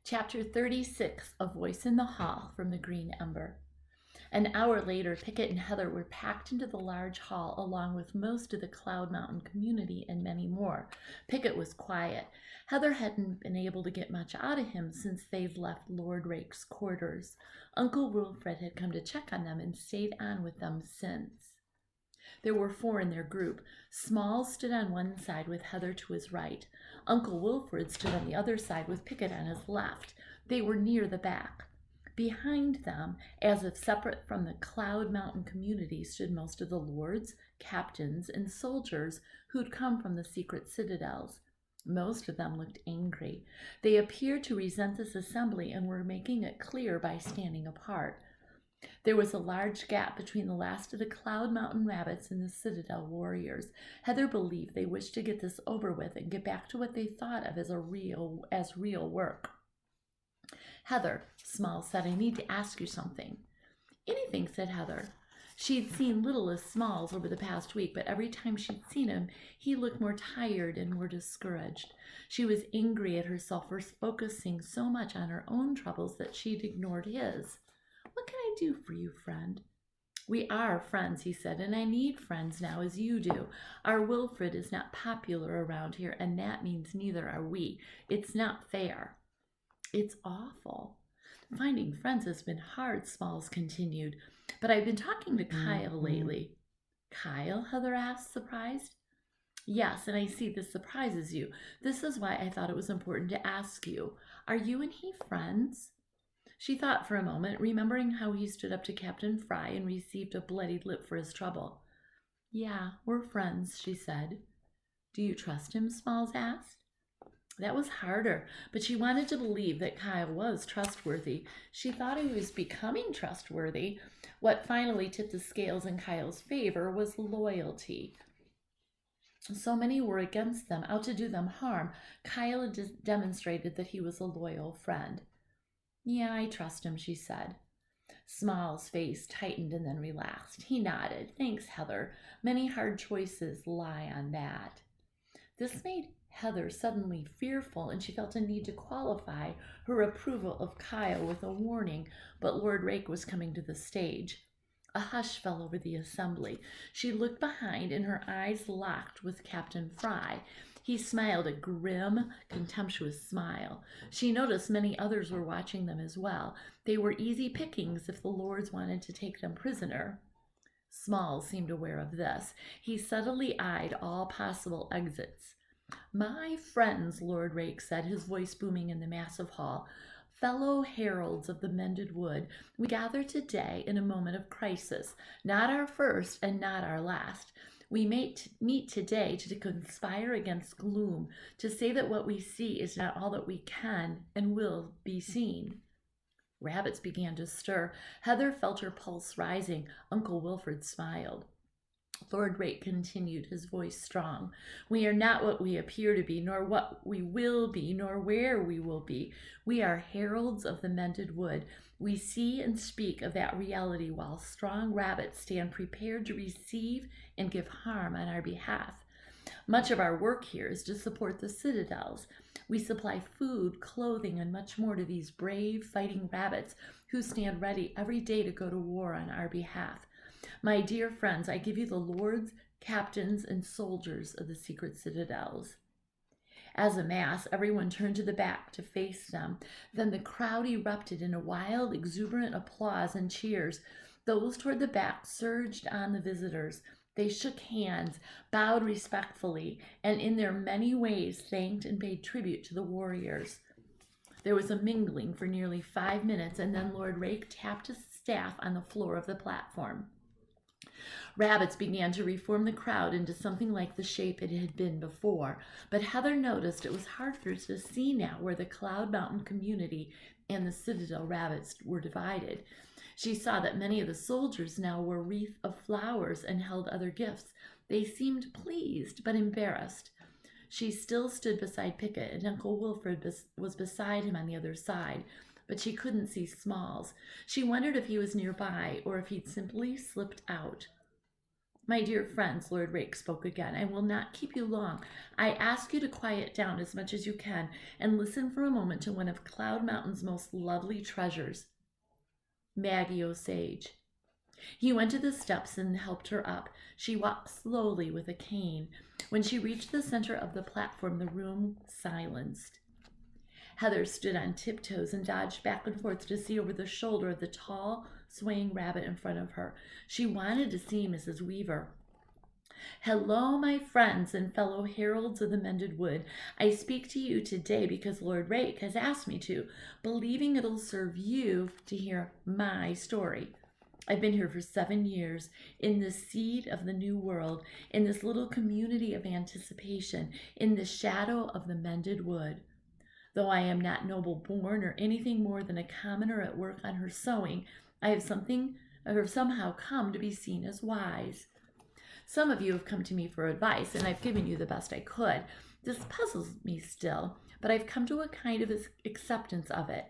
Chapter 36, A Voice in the Hall from the Green Ember. An hour later, Pickett and Heather were packed into the large hall along with most of the Cloud Mountain community and many more. Pickett was quiet. Heather hadn't been able to get much out of him since they'd left Lord Rake's quarters. Uncle Wilfred had come to check on them and stayed on with them since. There were 4 in their group. Smalls stood on one side with Heather to his right. Uncle Wilfred stood on the other side with Pickett on his left. They were near the back. Behind them, as if separate from the Cloud Mountain community, stood most of the lords, captains, and soldiers who'd come from the secret citadels. Most of them looked angry. They appeared to resent this assembly and were making it clear by standing apart. There was a large gap between the last of the Cloud Mountain rabbits and the Citadel warriors. Heather believed they wished to get this over with and get back to what they thought of as real work. Heather, Smalls said, I need to ask you something. Anything, said Heather. She'd seen little of Smalls over the past week, but every time she'd seen him, he looked more tired and more discouraged. She was angry at herself for focusing so much on her own troubles that she'd ignored his. What can I do for you, friend? We are friends, he said, and I need friends now as you do. Our Wilfred is not popular around here, and that means neither are we. It's not fair. It's awful. Finding friends has been hard, Smalls continued, but I've been talking to Kyle lately. Kyle? Heather asked, surprised. Yes, and I see this surprises you. This is why I thought it was important to ask you. Are you and he friends? She thought for a moment, remembering how he stood up to Captain Fry and received a bloodied lip for his trouble. Yeah, we're friends, she said. Do you trust him? Smalls asked. That was harder, but she wanted to believe that Kyle was trustworthy. She thought he was becoming trustworthy. What finally tipped the scales in Kyle's favor was loyalty. So many were against them, out to do them harm. Kyle demonstrated that he was a loyal friend. Yeah, I trust him, she said. Smalls' face tightened and then relaxed. He nodded. Thanks, Heather. Many hard choices lie on that. This made Heather suddenly fearful, and she felt a need to qualify her approval of Kyle with a warning, but Lord Rake was coming to the stage. A hush fell over the assembly. She looked behind, and her eyes locked with Captain Fry. He smiled a grim, contemptuous smile. She noticed many others were watching them as well. They were easy pickings if the lords wanted to take them prisoner. Smalls seemed aware of this. He subtly eyed all possible exits. My friends, Lord Rake said, his voice booming in the massive hall, fellow heralds of the Mended Wood, we gather today in a moment of crisis, not our first and not our last. We meet today to conspire against gloom, to say that what we see is not all that we can and will be seen. Rabbits began to stir. Heather felt her pulse rising. Uncle Wilfred smiled. Lord Rake continued, his voice strong. We are not what we appear to be, nor what we will be, nor where we will be. We are heralds of the Mended Wood. We see and speak of that reality while strong rabbits stand prepared to receive and give harm on our behalf. Much of our work here is to support the citadels. We supply food, clothing, and much more to these brave, fighting rabbits who stand ready every day to go to war on our behalf. My dear friends, I give you the lords, captains, and soldiers of the secret citadels. As a mass, everyone turned to the back to face them. Then the crowd erupted in a wild, exuberant applause and cheers. Those toward the back surged on the visitors. They shook hands, bowed respectfully, and in their many ways thanked and paid tribute to the warriors. There was a mingling for nearly 5 minutes, and then Lord Rake tapped his staff on the floor of the platform. Rabbits began to reform the crowd into something like the shape it had been before, but Heather noticed it was harder to see now where the Cloud Mountain community and the Citadel rabbits were divided. She saw that many of the soldiers now wore wreaths of flowers and held other gifts. They seemed pleased, but embarrassed. She still stood beside Pickett, and Uncle Wilfred was beside him on the other side, but she couldn't see Smalls. She wondered if he was nearby or if he'd simply slipped out. My dear friends, Lord Rake spoke again, I will not keep you long. I ask you to quiet down as much as you can and listen for a moment to one of Cloud Mountain's most lovely treasures, Maggie Osage. He went to the steps and helped her up. She walked slowly with a cane. When she reached the center of the platform, the room silenced. Heather stood on tiptoes and dodged back and forth to see over the shoulder of the tall, swaying rabbit in front of her. She wanted to see Mrs. Weaver. Hello, my friends and fellow heralds of the Mended Wood. I speak to you today because Lord Rake has asked me to, believing it'll serve you to hear my story. I've been here for 7 years, in the seed of the new world, in this little community of anticipation, in the shadow of the Mended Wood. Though I am not noble born or anything more than a commoner at work on her sewing, I have somehow come to be seen as wise. Some of you have come to me for advice, and I've given you the best I could. This puzzles me still, but I've come to a kind of acceptance of it.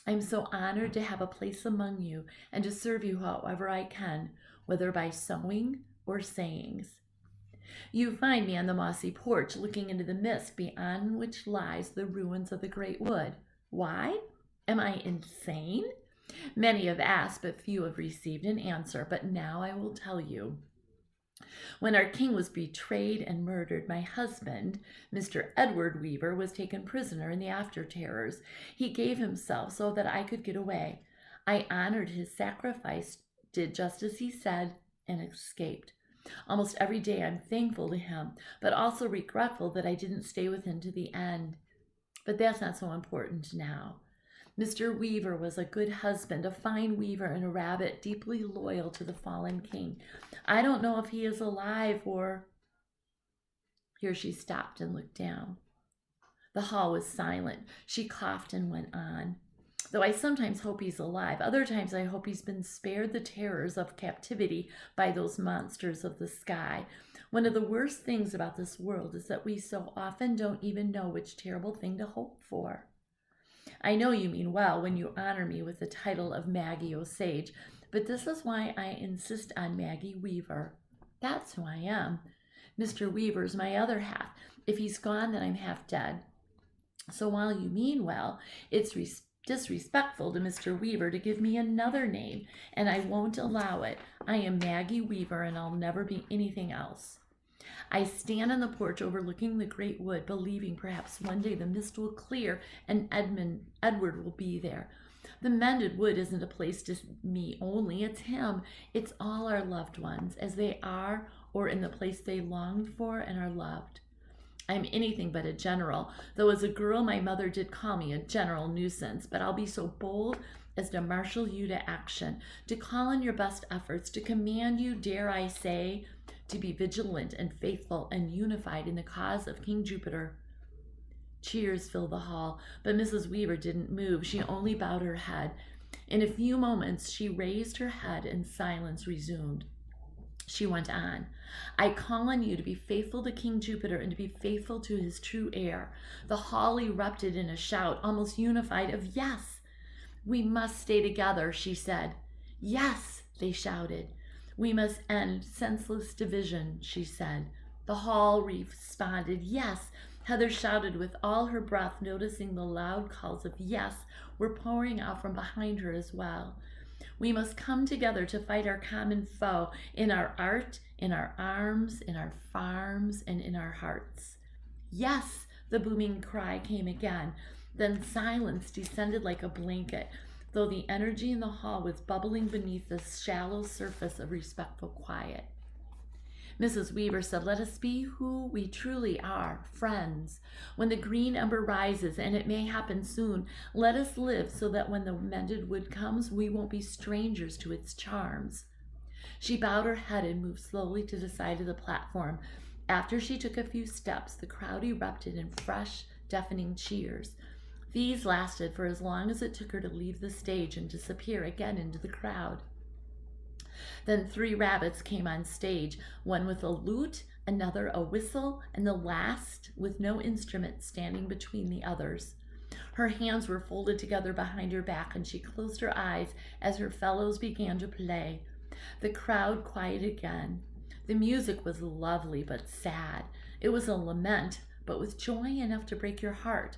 I'm so honored to have a place among you and to serve you however I can, whether by sewing or sayings. You find me on the mossy porch looking into the mist beyond which lies the ruins of the great wood. Why? Am I insane? Many have asked, but few have received an answer, but now I will tell you. When our king was betrayed and murdered, my husband, Mr. Edward Weaver, was taken prisoner in the after terrors. He gave himself so that I could get away. I honored his sacrifice, did just as he said, and escaped. Almost every day I'm thankful to him, but also regretful that I didn't stay with him to the end. But that's not so important now. Mr. Weaver was a good husband, a fine weaver, and a rabbit deeply loyal to the fallen king. I don't know if he is alive or... Here she stopped and looked down. The hall was silent. She coughed and went on. Though I sometimes hope he's alive, other times I hope he's been spared the terrors of captivity by those monsters of the sky. One of the worst things about this world is that we so often don't even know which terrible thing to hope for. I know you mean well when you honor me with the title of Maggie Osage, but this is why I insist on Maggie Weaver. That's who I am. Mr. Weaver's my other half. If he's gone, then I'm half dead. So while you mean well, it's disrespectful to Mr. Weaver to give me another name, and I won't allow it. I am Maggie Weaver, and I'll never be anything else. I stand on the porch overlooking the great wood, believing perhaps one day the mist will clear and Edward will be there. The Mended Wood isn't a place to me only, it's him. It's all our loved ones, as they are or in the place they longed for and are loved. I'm anything but a general, though as a girl my mother did call me a general nuisance, but I'll be so bold as to marshal you to action, to call in your best efforts, to command you, dare I say, to be vigilant and faithful and unified in the cause of King Jupiter. Cheers filled the hall, but Mrs. Weaver didn't move. She only bowed her head. In a few moments, she raised her head and silence resumed. She went on, I call on you to be faithful to King Jupiter and to be faithful to his true heir. The hall erupted in a shout, almost unified, of yes. We must stay together, she said. Yes, they shouted. We must end senseless division, she said. The hall responded, yes. Heather shouted with all her breath, noticing the loud calls of yes were pouring out from behind her as well. We must come together to fight our common foe in our art, in our arms, in our farms, and in our hearts. Yes, the booming cry came again. Then silence descended like a blanket, though the energy in the hall was bubbling beneath the shallow surface of respectful quiet. Mrs. Weaver said, let us be who we truly are, friends. When the green ember rises, and it may happen soon, let us live so that when the Mended Wood comes, we won't be strangers to its charms. She bowed her head and moved slowly to the side of the platform. After she took a few steps, the crowd erupted in fresh, deafening cheers. These lasted for as long as it took her to leave the stage and disappear again into the crowd. Then 3 rabbits came on stage, one with a lute, another a whistle, and the last with no instrument standing between the others. Her hands were folded together behind her back, and she closed her eyes as her fellows began to play. The crowd quieted again. The music was lovely but sad. It was a lament, but with joy enough to break your heart.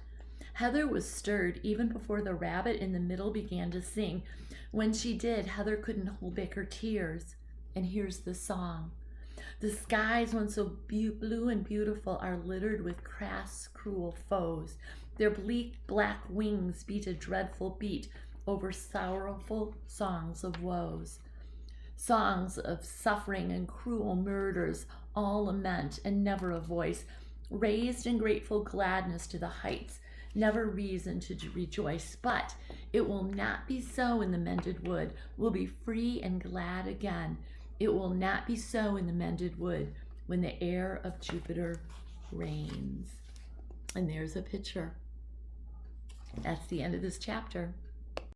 Heather was stirred even before the rabbit in the middle began to sing. When she did, Heather couldn't hold back her tears. And here's the song. The skies, once so blue and beautiful, are littered with crass, cruel foes. Their bleak black wings beat a dreadful beat over sorrowful songs of woes. Songs of suffering and cruel murders, all lament and never a voice, raised in grateful gladness to the heights, never reason to rejoice. But it will not be so in the mended wood. We'll be free and glad again. It will not be so in the mended wood when the air of Jupiter reigns. And there's a picture. That's the end of this chapter.